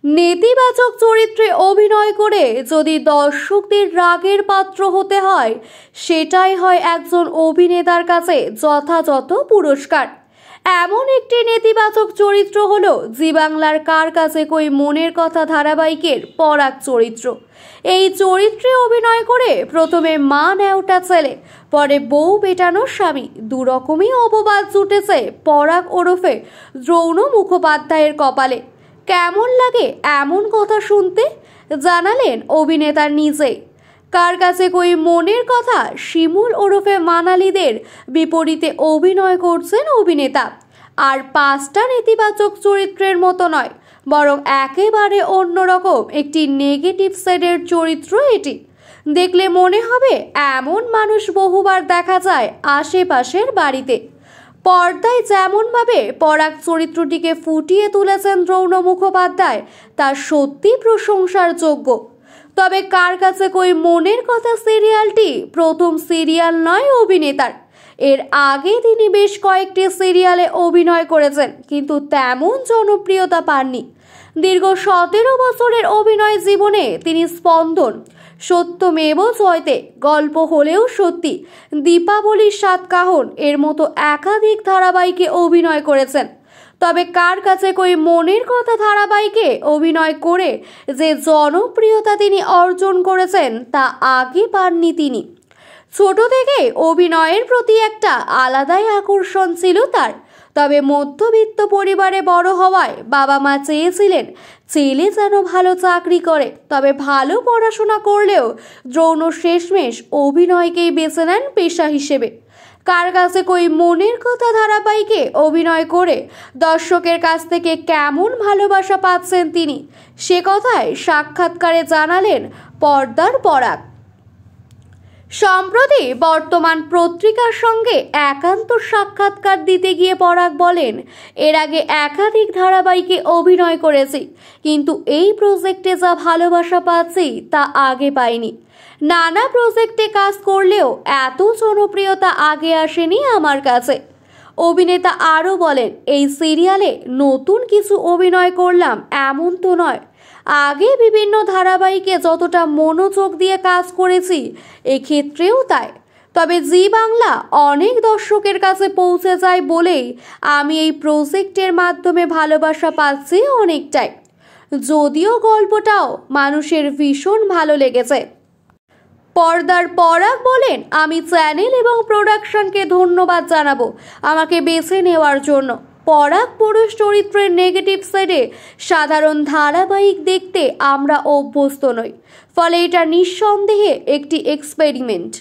নেতিবাচক চরিত্রে অভিনয় করে যদি দর্শকদের রাগের পাত্র হতে হয়, সেটাই হয় একজন অভিনেতার কাছে যথাযথ পুরস্কার। এমন একটি নেতিবাচক চরিত্র হলো জি বাংলার কার কাছে কই মনের কথা ধারাবাহিকের পরাগ চরিত্র। এই চরিত্রে অভিনয় করে প্রথমে মা নেওটা ছেলে, পরে বউ পেটানো স্বামী, দুরকমই অপবাদ জুটেছে পরাগ ওরফে দ্রৌণ মুখোপাধ্যায়ের কপালে। কেমন লাগে এমন কথা শুনতে, জানালেন অভিনেতা নিজেই। কার কাছে কই মনের কথা শিমুল ওরফে মানালিদের বিপরীতে অভিনয় করছেন অভিনেতা। আর 5টা নেতিবাচক চরিত্রের মতো নয়, বরং একেবারে অন্যরকম একটি নেগেটিভ সাইডের চরিত্র এটি। দেখলে মনে হবে এমন মানুষ বহুবার দেখা যায় আশেপাশের বাড়িতে। পর্দায় যেমনভাবে পরাগ চরিত্রটিকে ফুটিয়ে তুলেছেন দ্রৌণ মুখোপাধ্যায়, তা সত্যি প্রশংসার যোগ্য। তবে কার কাছে কই মনের কথা সিরিয়ালটি প্রথম সিরিয়াল নয় অভিনেতার। এর আগে তিনি বেশ কয়েকটি সিরিয়ালে অভিনয় করেছেন, কিন্তু তেমন জনপ্রিয়তা পাননি। দীর্ঘ 17 বছরের অভিনয় জীবনে তিনি স্পন্দন, সত্যমেব জয়তে, গল্প হলেও সত্যি, দীপাবলির সাতকাহন এর মতো একাধিক ধারাবাহিকে অভিনয় করেছেন। তবে কার কাছে কই মনের কথা ধারাবাহিকে অভিনয় করে যে জনপ্রিয়তা তিনি অর্জন করেছেন, তা আগে পাননি তিনি। ছোট থেকে অভিনয়ের প্রতি একটা আলাদাই আকর্ষণ ছিল তার। তবে মধ্যবিত্ত পরিবারে বড় হওয়ায় বাবা মা চেয়েছিলেন ছেলে যেন ভালো চাকরি করে। তবে ভালো পড়াশোনা করলেও দ্রৌণ শেষমেশ অভিনয়কেই বেছে নেন পেশা হিসেবে। কার কাছে কই মনের কথা ধারাবাহিকে অভিনয় করে দর্শকের কাছ থেকে কেমন ভালোবাসা পাচ্ছেন তিনি, সে কথায় সাক্ষাৎকারে জানালেন পর্দার পরাগ। সম্প্রতি বর্তমান পত্রিকার সঙ্গে একান্ত সাক্ষাৎকার দিতে গিয়ে পরাগ বলেন, এর আগে একাধিক ধারাবাহিকে অভিনয় করেছি, কিন্তু এই প্রজেক্টে যা ভালোবাসা পাচ্ছি তা আগে পাইনি। নানা প্রজেক্টে কাজ করলেও এত জনপ্রিয়তা আগে আসেনি আমার কাছে। অভিনেতা আরও বলেন, এই সিরিয়ালে নতুন কিছু অভিনয় করলাম এমন তো নয়, আগে বিভিন্ন ধারাবাহিকে যতটা মনোযোগ দিয়ে কাজ করেছি এক্ষেত্রেও তাই। তবে জি বাংলা অনেক দর্শকের কাছে পৌঁছে যায় বলেই আমি এই প্রজেক্টের মাধ্যমে ভালোবাসা পাচ্ছি অনেকটাই, যদিও গল্পটাও মানুষের ভীষণ ভালো লেগেছে। পর্দার পরাগ বলেন, আমি চ্যানেল এবং প্রোডাকশনকে ধন্যবাদ জানাবো আমাকে বেছে নেওয়ার জন্য। পরাগ পুরুষ চরিত্রের নেগেটিভ সাইডে সাধারণ ধারাবাহিক দেখতে আমরা অভ্যস্ত নই, ফলে এটা নিঃসন্দেহে একটি এক্সপেরিমেন্ট।